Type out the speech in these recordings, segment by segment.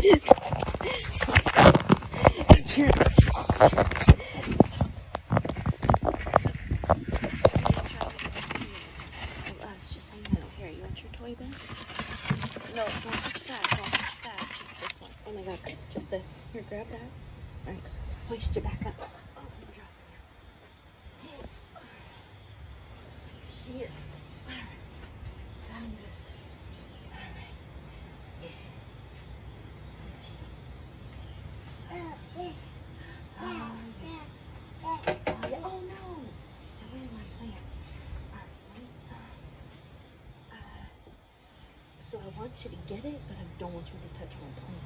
Here, stop. It's just hanging out. Here, you want your toy back? No, don't touch that. Don't touch that. Just this one. Oh my god, just this. Here, grab that. Alright, hoist your back up. Oh, drop it. Here. Alright. Sound good. Alright. Yeah. Yeah. Oh no! Now wait my plan. Alright, so I want you to get it, but I don't want you to touch my plan.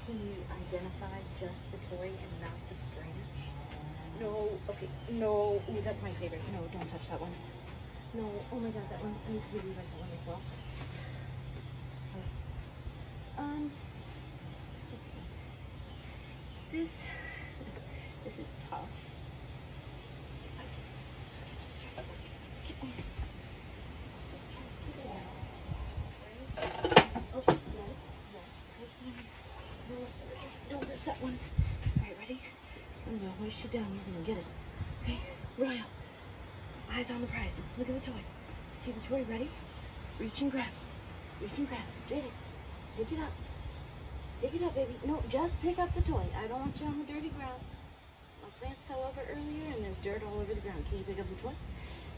Can you identify just the toy and not the branch? No, okay, no. Ooh, that's my favorite. No, don't touch that one. No, oh my god, that one. I really like that one as well. This is tough. I just try to get in. Just try to get in. Oh, yes. No, don't touch that one. Alright, ready? I'm gonna hoist you down. You're gonna get it. Okay, Royal. Eyes on the prize. Look at the toy. See the toy, ready? Reach and grab. Reach and grab. Get it. Pick it up. Pick it up, baby. No, just pick up the toy. I don't want you on the dirty ground. My plants fell over earlier and there's dirt all over the ground. Can you pick up the toy?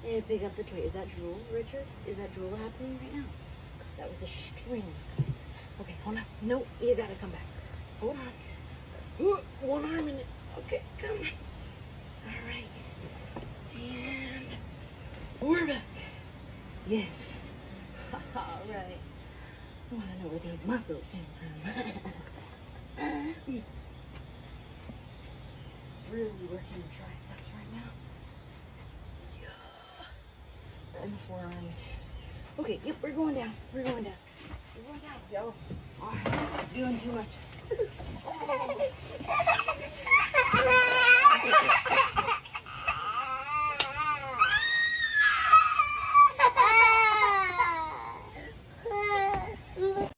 Yeah, pick up the toy. Is that drool, Richard? Is that drool happening right now? That was a string. Okay, hold on. No, you gotta come back. Hold on. One arm in it. Okay, come on. All right. And we're back. Yes. All right. I want to know where these muscles came from. Really working the triceps right now. Yeah. And the forearms. Okay, yep, we're going down. We're going down. We're going down. Yo. All right. Doing too much.